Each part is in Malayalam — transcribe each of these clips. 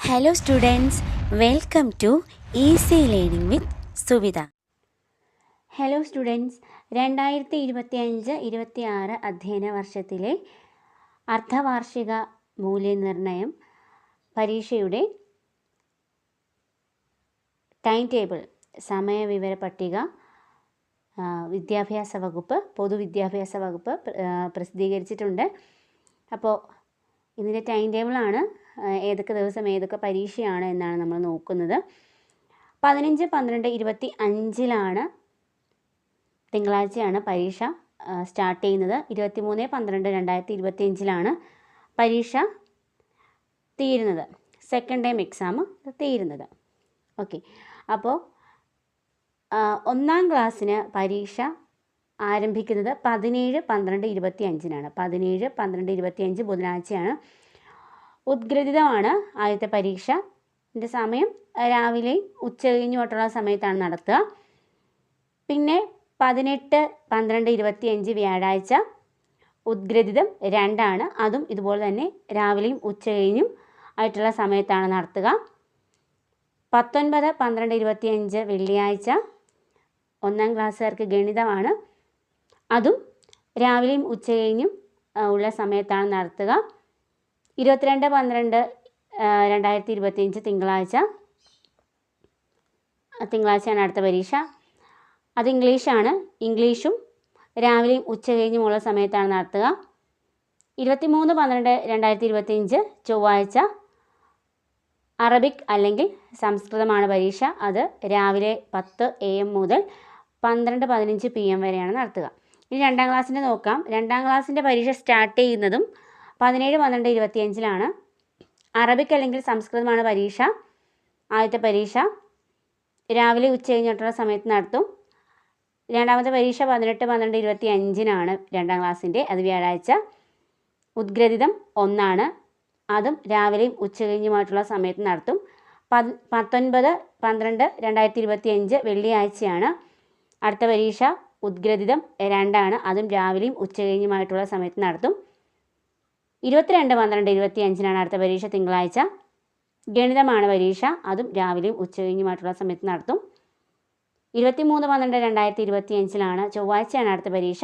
Hello students, welcome to Easy Learning with Suvida. Hello students, 2025-26 അധ്യയന വർഷത്തിലെ അർദ്ധവാർഷിക മൂല്യനിർണ്ണയം പരീക്ഷയുടെ ടൈം ടേബിൾ സമയവിവര പട്ടിക വിദ്യാഭ്യാസ വകുപ്പ് പൊതുവിദ്യാഭ്യാസ വകുപ്പ് പ്രസിദ്ധീകരിച്ചിട്ടുണ്ട്. അപ്പോൾ ഇതിൻ്റെ ടൈം ടേബിളാണ് ഏതൊക്കെ ദിവസം ഏതൊക്കെ പരീക്ഷയാണ് എന്നാണ് നമ്മൾ നോക്കുന്നത്. 15-12-25 തിങ്കളാഴ്ചയാണ് പരീക്ഷ സ്റ്റാർട്ട് ചെയ്യുന്നത്. 23-12-2025 പരീക്ഷ തീരുന്നത്, സെക്കൻഡ് ടൈം എക്സാം തീരുന്നത്. ഓക്കെ, അപ്പോൾ 1ാം ക്ലാസ്സിന് പരീക്ഷ ആരംഭിക്കുന്നത് 17-12-25 17-12-25 ബുധനാഴ്ചയാണ്. ഉദ്ഗ്രഥിതമാണ് ആദ്യത്തെ പരീക്ഷ. ഇതിൻ്റെ സമയം രാവിലെ ഉച്ച കഴിഞ്ഞോട്ടുള്ള സമയത്താണ് നടത്തുക. പിന്നെ 18-12-25 വ്യാഴാഴ്ച ഉദ്ഗ്രഥിതം 2 അതും ഇതുപോലെ തന്നെ രാവിലെയും ഉച്ച കഴിഞ്ഞും ആയിട്ടുള്ള സമയത്താണ് നടത്തുക. 19-12-25 വെള്ളിയാഴ്ച 1ാം ക്ലാസ്സുകാർക്ക് ഗണിതമാണ്. അതും രാവിലെയും ഉച്ച കഴിഞ്ഞും ഉള്ള സമയത്താണ് നടത്തുക. 22-12-2025 തിങ്കളാഴ്ചയാണ് അടുത്ത പരീക്ഷ. അത് ഇംഗ്ലീഷാണ്. ഇംഗ്ലീഷും രാവിലെയും ഉച്ച കഴിഞ്ഞുമുള്ള സമയത്താണ് നടത്തുക. 23-12-2025 ചൊവ്വാഴ്ച അറബിക് അല്ലെങ്കിൽ സംസ്കൃതമാണ് പരീക്ഷ. അത് രാവിലെ 10 AM മുതൽ 12-15 PM വരെയാണ് നടത്തുക. ഇനി 2ാം ക്ലാസ്സിൻ്റെ നോക്കാം. 2ാം ക്ലാസ്സിൻ്റെ പരീക്ഷ സ്റ്റാർട്ട് ചെയ്യുന്നതും 17-12-25 അറബിക് അല്ലെങ്കിൽ സംസ്കൃതമാണ് പരീക്ഷ. ആദ്യത്തെ പരീക്ഷ രാവിലെ ഉച്ച കഴിഞ്ഞിട്ടുള്ള സമയത്ത് നടത്തും. രണ്ടാമത്തെ പരീക്ഷ 18-12-25 2ാം ക്ലാസ്സിൻ്റെ. അത് വ്യാഴാഴ്ച. ഉദ്ഗ്രഥിതം 1 അതും രാവിലെയും ഉച്ച കഴിഞ്ഞുമായിട്ടുള്ള സമയത്ത് നടത്തും. 19-12-2025 വെള്ളിയാഴ്ചയാണ് അടുത്ത പരീക്ഷ. ഉദ്ഗ്രഥിതം 2 അതും രാവിലെയും ഉച്ച കഴിഞ്ഞുമായിട്ടുള്ള സമയത്ത് നടത്തും. 22-12-25 അടുത്ത പരീക്ഷ തിങ്കളാഴ്ച. ഗണിതമാണ് പരീക്ഷ. അതും രാവിലെയും ഉച്ച കഴിഞ്ഞുമായിട്ടുള്ള സമയത്ത് നടത്തും. 23-12-2025 ചൊവ്വാഴ്ചയാണ് അടുത്ത പരീക്ഷ.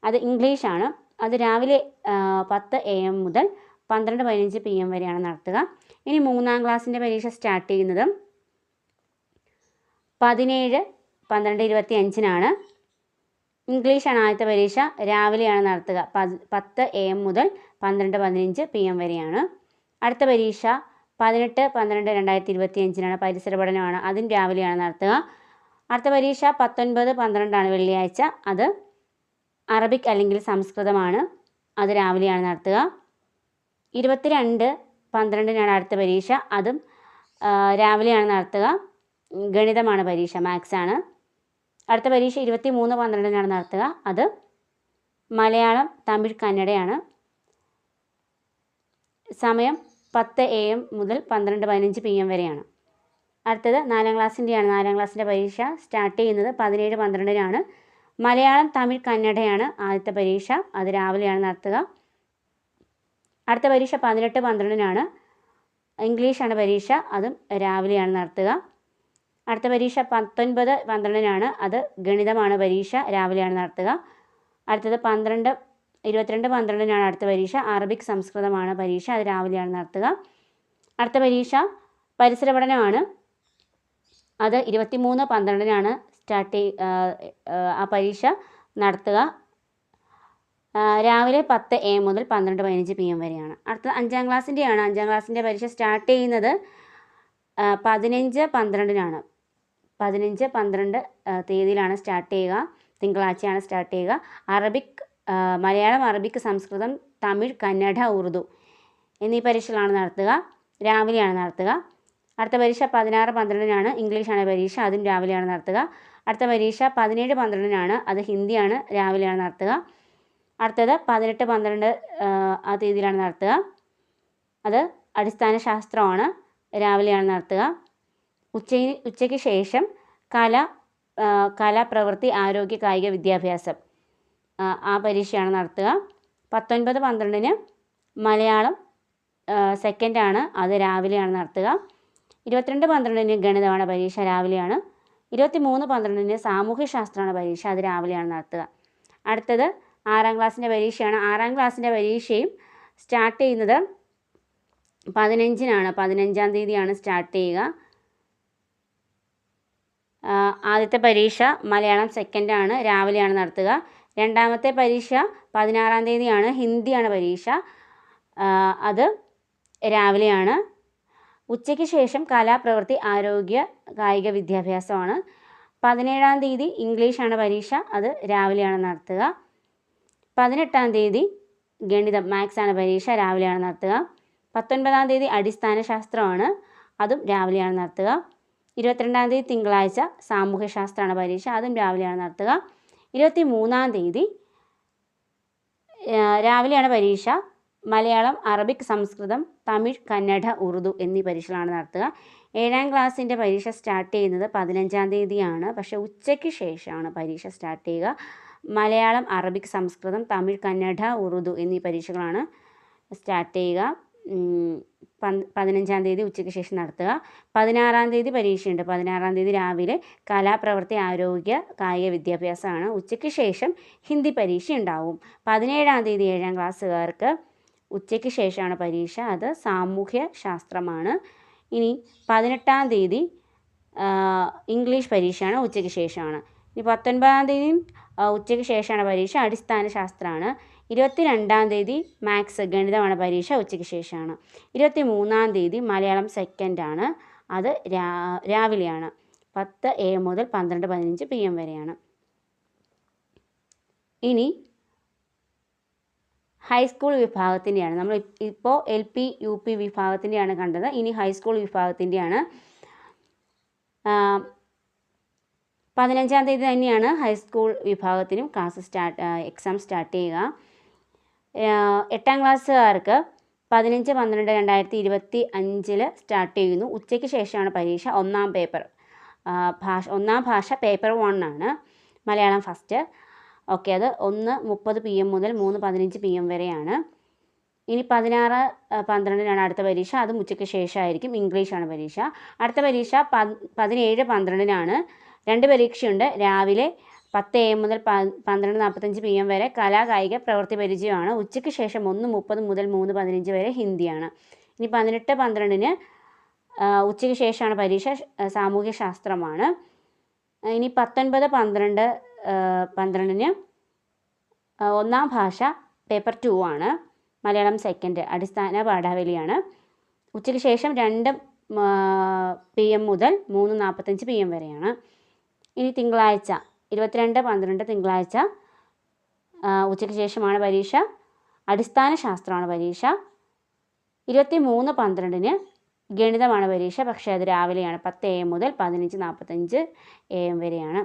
അത് ഇംഗ്ലീഷാണ്. അത് രാവിലെ 10 AM മുതൽ 12-15 PM വരെയാണ് നടത്തുക. ഇനി 3ാം ക്ലാസ്സിൻ്റെ പരീക്ഷ സ്റ്റാർട്ട് ചെയ്യുന്നത് 17-12-25 ഇംഗ്ലീഷാണ് ആദ്യത്തെ പരീക്ഷ. രാവിലെയാണ് നടത്തുക. 10 AM മുതൽ 12-15 PM വരെയാണ്. അടുത്ത പരീക്ഷ 18-12-2025 പരിസര പഠനമാണ്. അതും രാവിലെയാണ് നടത്തുക. അടുത്ത പരീക്ഷ 19-12 വെള്ളിയാഴ്ച. അത് അറബിക് അല്ലെങ്കിൽ സംസ്കൃതമാണ്. അത് രാവിലെയാണ് നടത്തുക. 22-12 അടുത്ത പരീക്ഷ. അതും രാവിലെയാണ് നടത്തുക. ഗണിതമാണ് പരീക്ഷ, മാത്സ് ആണ്. അടുത്ത പരീക്ഷ 23-12 നടത്തുക. അത് മലയാളം, തമിഴ്, കന്നഡയാണ്. സമയം 10 AM മുതൽ 12-15 PM വരെയാണ്. അടുത്തത് 4ാം ക്ലാസ്സിൻ്റെയാണ്. 4ാം ക്ലാസ്സിൻ്റെ പരീക്ഷ സ്റ്റാർട്ട് ചെയ്യുന്നത് 17-12 മലയാളം, തമിഴ്, കന്നഡയാണ് ആദ്യത്തെ പരീക്ഷ. അത് രാവിലെയാണ് നടത്തുക. അടുത്ത പരീക്ഷ 18-12 ഇംഗ്ലീഷാണ് പരീക്ഷ. അതും രാവിലെയാണ് നടത്തുക. അടുത്ത പരീക്ഷ 19-12 അത് ഗണിതമാണ് പരീക്ഷ. രാവിലെയാണ് നടത്തുക. അടുത്തത് 22-12 അടുത്ത പരീക്ഷ. അറബിക് സംസ്കൃതമാണ് പരീക്ഷ. അത് രാവിലെയാണ് നടത്തുക. അടുത്ത പരീക്ഷ പരിസര പഠനമാണ്. അത് 23-12 സ്റ്റാർട്ട് ആ പരീക്ഷ നടത്തുക. രാവിലെ 10 AM മുതൽ 12-15 PM വരെയാണ്. അടുത്ത 5ാം ക്ലാസ്സിൻ്റെയാണ്. 5ാം ക്ലാസ്സിൻ്റെ പരീക്ഷ സ്റ്റാർട്ട് ചെയ്യുന്നത് 15-12 15-12 തീയതിയിലാണ് സ്റ്റാർട്ട് ചെയ്യുക. തിങ്കളാഴ്ചയാണ് സ്റ്റാർട്ട് ചെയ്യുക. അറബിക്, മലയാളം, അറബിക്, സംസ്കൃതം, തമിഴ്, കന്നഡ, ഉറുദു എന്നീ പരീക്ഷകളാണ് നടത്തുക. രാവിലെയാണ് നടത്തുക. അടുത്ത പരീക്ഷ 16-12 ഇംഗ്ലീഷാണ് പരീക്ഷ. അതും രാവിലെയാണ് നടത്തുക. അടുത്ത പരീക്ഷ 17-12 അത് ഹിന്ദിയാണ്. രാവിലെയാണ് നടത്തുക. അടുത്തത് 18-12 ആ തീയതിയിലാണ് നടത്തുക. അത് അടിസ്ഥാന ശാസ്ത്രമാണ്. രാവിലെയാണ് നടത്തുക. ഉച്ചയ്ക്ക് ശേഷം കല, പ്രവൃത്തി, ആരോഗ്യ, കായിക, വിദ്യാഭ്യാസം ആ പരീക്ഷയാണ് നടത്തുക. 19-12 മലയാളം, സെക്കൻഡാണ്, അത് രാവിലെയാണ് നടത്തുക. 22-12 ഗണിതമാണ് പരീക്ഷ, രാവിലെയാണ്. 23-12 സാമൂഹ്യശാസ്ത്രമാണ് പരീക്ഷ, അത് രാവിലെയാണ് നടത്തുക. അടുത്തത് 6ാം ക്ലാസ്സിൻ്റെ പരീക്ഷയാണ്. 6ാം ക്ലാസ്സിൻ്റെ പരീക്ഷയും സ്റ്റാർട്ട് ചെയ്യുന്നത് 15-നാണ്. 15-ാം തീയതിയാണ് സ്റ്റാർട്ട് ചെയ്യുക. ആദ്യത്തെ പരീക്ഷ മലയാളം സെക്കൻഡാണ്, രാവിലെയാണ് നടത്തുക. രണ്ടാമത്തെ പരീക്ഷ 16-ാം തീയതിയാണ്, ഹിന്ദിയാണ് പരീക്ഷ, അത് രാവിലെയാണ്. ഉച്ചയ്ക്ക് ശേഷം കലാപ്രവൃത്തി, ആരോഗ്യ, കായിക വിദ്യാഭ്യാസമാണ്. 17-ാം തീയതി ഇംഗ്ലീഷാണ് പരീക്ഷ, അത് രാവിലെയാണ് നടത്തുക. 18-ാം തീയതി ഗണിതം, മാത്സാണ് പരീക്ഷ, രാവിലെയാണ് നടത്തുക. 19-ാം തീയതി അടിസ്ഥാന ശാസ്ത്രമാണ്, അതും രാവിലെയാണ് നടത്തുക. 22-ാം തീയതി തിങ്കളാഴ്ച സാമൂഹ്യശാസ്ത്രമാണ് പരീക്ഷ, അതും രാവിലെയാണ് നടത്തുക. 23-ാം തീയതി രാവിലെയാണ് പരീക്ഷ. മലയാളം, അറബിക്, സംസ്കൃതം, തമിഴ്, കന്നഡ, ഉറുദു എന്നീ പരീക്ഷകളാണ് നടത്തുക. 7ാം ക്ലാസ്സിൻ്റെ പരീക്ഷ സ്റ്റാർട്ട് ചെയ്യുന്നത് 15-ാം തീയതിയാണ്, പക്ഷേ ഉച്ചയ്ക്ക് ശേഷമാണ് പരീക്ഷ സ്റ്റാർട്ട് ചെയ്യുക. മലയാളം, അറബിക്, സംസ്കൃതം, തമിഴ്, കന്നഡ, ഉറുദു എന്നീ പരീക്ഷകളാണ് സ്റ്റാർട്ട് ചെയ്യുക. 15-ാം തീയതി ഉച്ചയ്ക്ക് ശേഷം നടത്തുക. 16-ാം തീയതി പരീക്ഷയുണ്ട്. 16-ാം തീയതി രാവിലെ കലാപ്രവൃത്തി, ആരോഗ്യ, കായിക വിദ്യാഭ്യാസമാണ്. ഉച്ചയ്ക്ക് ശേഷം ഹിന്ദി പരീക്ഷ ഉണ്ടാവും. 17-ാം തീയതി 7ാം ക്ലാസ്സുകാർക്ക് ഉച്ചയ്ക്ക് ശേഷമാണ് പരീക്ഷ, അത് സാമൂഹ്യ ശാസ്ത്രമാണ്. ഇനി 18-ാം തീയതി ഇംഗ്ലീഷ് പരീക്ഷയാണ്, ഉച്ചയ്ക്ക് ശേഷമാണ്. ഇനി 19-ാം തീയതിയും ഉച്ചയ്ക്ക് ശേഷമാണ് പരീക്ഷ, അടിസ്ഥാന ശാസ്ത്രമാണ്. 22-ാം തീയതി മാത്സ്, ഗണിതമാണ് പരീക്ഷ, ഉച്ചയ്ക്ക് ശേഷമാണ്. 23-ാം തീയതി മലയാളം സെക്കൻഡാണ്, അത് രാവിലെയാണ്. 10 AM മുതൽ 12-15 PM വരെയാണ്. ഇനി ഹൈസ്കൂൾ വിഭാഗത്തിൻ്റെയാണ്. നമ്മൾ ഇപ്പോൾ LP, UP വിഭാഗത്തിൻ്റെയാണ് കണ്ടത്. ഇനി ഹൈസ്കൂൾ വിഭാഗത്തിൻ്റെയാണ്. 15-ാം തീയതി തന്നെയാണ് ഹൈസ്കൂൾ വിഭാഗത്തിനും എക്സാം സ്റ്റാർട്ട് ചെയ്യുക. 8ാം ക്ലാസ്സുകാർക്ക് 15-12-2025 സ്റ്റാർട്ട് ചെയ്യുന്നു. ഉച്ചയ്ക്ക് ശേഷമാണ് പരീക്ഷ. ഒന്നാം ഭാഷ പേപ്പർ 1 ആണ്, മലയാളം ഫസ്റ്റ്. ഓക്കെ, അത് 1:30 PM മുതൽ 3:15 PM വരെയാണ്. ഇനി 16-12 അടുത്ത പരീക്ഷ, അതും ഉച്ചയ്ക്ക് ശേഷമായിരിക്കും. ഇംഗ്ലീഷാണ് പരീക്ഷ. അടുത്ത പരീക്ഷ 17-12 2 പരീക്ഷയുണ്ട്. രാവിലെ 10 AM മുതൽ 12:45 PM വരെ കലാ, കായിക, പ്രവൃത്തി പരിചയമാണ്. ഉച്ചയ്ക്ക് ശേഷം 1:30 മുതൽ 3:15 വരെ ഹിന്ദിയാണ്. ഇനി 18-12 ഉച്ചയ്ക്ക് ശേഷമാണ് പരീക്ഷ, സാമൂഹ്യ ശാസ്ത്രമാണ്. ഇനി 19-12 ഒന്നാം ഭാഷ പേപ്പർ 2 ആണ്, മലയാളം സെക്കൻഡ്, അടിസ്ഥാന പാഠാവലിയാണ്. ഉച്ചയ്ക്ക് ശേഷം 2 PM മുതൽ 3:45 PM വരെയാണ്. ഇനി തിങ്കളാഴ്ച 22-12 തിങ്കളാഴ്ച ഉച്ചയ്ക്ക് ശേഷമാണ് പരീക്ഷ, അടിസ്ഥാന ശാസ്ത്രമാണ് പരീക്ഷ. 23-12 ഗണിതമാണ് പരീക്ഷ, പക്ഷേ അത് രാവിലെയാണ്. 10 AM മുതൽ 15:45 AM വരെയാണ്.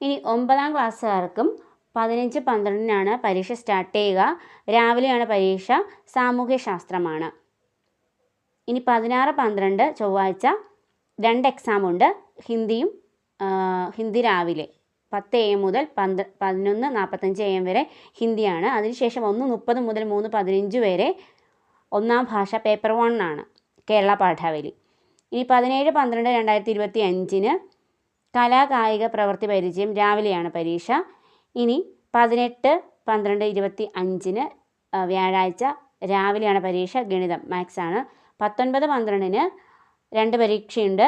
ഇനി 9ാം ക്ലാസ്സുകാർക്കും 15-12 പരീക്ഷ സ്റ്റാർട്ട് ചെയ്യുക. രാവിലെയാണ് പരീക്ഷ, സാമൂഹ്യ ശാസ്ത്രമാണ്. ഇനി 16-12 ചൊവ്വാഴ്ച 2 എക്സാമുണ്ട്. ഹിന്ദി രാവിലെ 10 AM മുതൽ 11:45 AM വരെ ഹിന്ദിയാണ്. അതിനുശേഷം 1:30 മുതൽ 3:15 വരെ ഒന്നാം ഭാഷ പേപ്പർ 1 ആണ്, കേരള പാഠാവലി. ഇനി 17-12-2025 കലാ, കായിക, പ്രവൃത്തി പരിചയം, രാവിലെയാണ് പരീക്ഷ. ഇനി 18-12-25 വ്യാഴാഴ്ച രാവിലെയാണ് പരീക്ഷ, ഗണിതം, മാത്സ് ആണ്. 19-12 2 പരീക്ഷയുണ്ട്,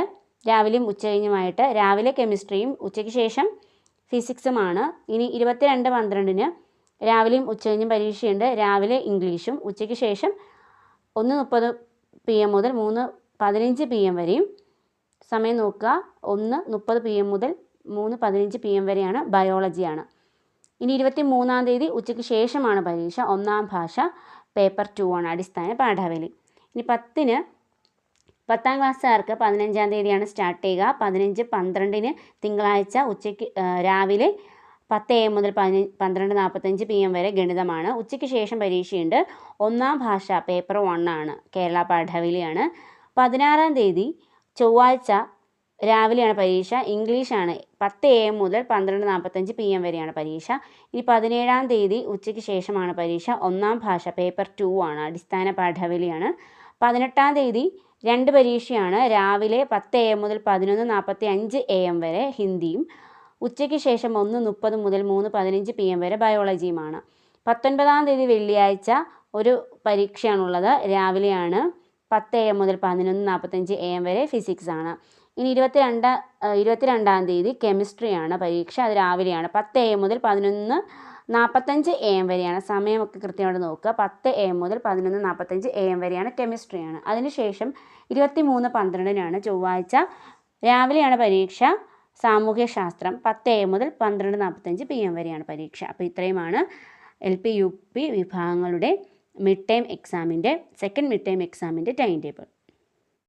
രാവിലെയും ഉച്ചകഴിഞ്ഞുമായിട്ട്. രാവിലെ കെമിസ്ട്രിയും ഉച്ചയ്ക്ക് ശേഷം ഫിസിക്സുമാണ്. ഇനി 22-12 രാവിലെയും ഉച്ചകഴിഞ്ഞും പരീക്ഷയുണ്ട്. രാവിലെ ഇംഗ്ലീഷും, ഉച്ചയ്ക്ക് ശേഷം 1:30 PM മുതൽ 3:15 PM വരെയും. സമയം നോക്കുക, 1:30 PM മുതൽ 3:15 PM വരെയാണ്. ബയോളജിയാണ്. ഇനി 23-ാം തീയതി ഉച്ചയ്ക്ക് ശേഷമാണ് പരീക്ഷ, ഒന്നാം ഭാഷ പേപ്പർ 2 ആണ്, അടിസ്ഥാന പാഠാവലി. ഇനി 10ാം ക്ലാസ്സുകാർക്ക് 15-ാം തീയതിയാണ് സ്റ്റാർട്ട് ചെയ്യുക. 15-12 തിങ്കളാഴ്ച രാവിലെ 10 AM മുതൽ 12:45 PM വരെ ഗണിതമാണ്. ഉച്ചയ്ക്ക് ശേഷം പരീക്ഷയുണ്ട്. ഒന്നാം ഭാഷ പേപ്പർ 1 ആണ്, കേരള പാഠാവലിയാണ്. 16-ാം തീയതി ചൊവ്വാഴ്ച രാവിലെയാണ് പരീക്ഷ, ഇംഗ്ലീഷാണ്. 10 AM മുതൽ 12:45 PM വരെയാണ് പരീക്ഷ. ഇനി 17-ാം തീയതി ഉച്ചയ്ക്ക് ശേഷമാണ് പരീക്ഷ, ഒന്നാം ഭാഷ പേപ്പർ 2 ആണ്, അടിസ്ഥാന പാഠാവലിയാണ്. 18-ാം തീയതി 2 പരീക്ഷയാണ്. രാവിലെ 10 AM മുതൽ 11:45 AM വരെ ഹിന്ദിയും ഉച്ചയ്ക്ക് ശേഷം 1:30 മുതൽ 3:15 PM വരെ ബയോളജിയുമാണ്. 19-ാം തീയതി വെള്ളിയാഴ്ച ഒരു പരീക്ഷയാണുള്ളത്. രാവിലെയാണ് 10 AM മുതൽ 11:45 AM വരെ ഫിസിക്സ് ആണ്. ഇനി 22-ാം തീയതി കെമിസ്ട്രിയാണ് പരീക്ഷ. അത് രാവിലെയാണ് 10 AM മുതൽ 11:45 AM വരെയാണ്. സമയമൊക്കെ കൃത്യമായിട്ട് നോക്കുക. 10 AM മുതൽ 11:45 AM വരെയാണ് കെമിസ്ട്രിയാണ്. അതിനുശേഷം 23/12-നാണ് ചൊവ്വാഴ്ച രാവിലെയാണ് പരീക്ഷ. സാമൂഹ്യശാസ്ത്രം 10 AM മുതൽ 12:45 PM വരെയാണ് പരീക്ഷ. അപ്പോൾ ഇത്രയുമാണ് LP UP വിഭാഗങ്ങളുടെ മിഡ് ടേം എക്സാമിൻ്റെ സെക്കൻഡ് മിഡ് ടേം എക്സാമിൻ്റെ ടൈം ടേബിൾ.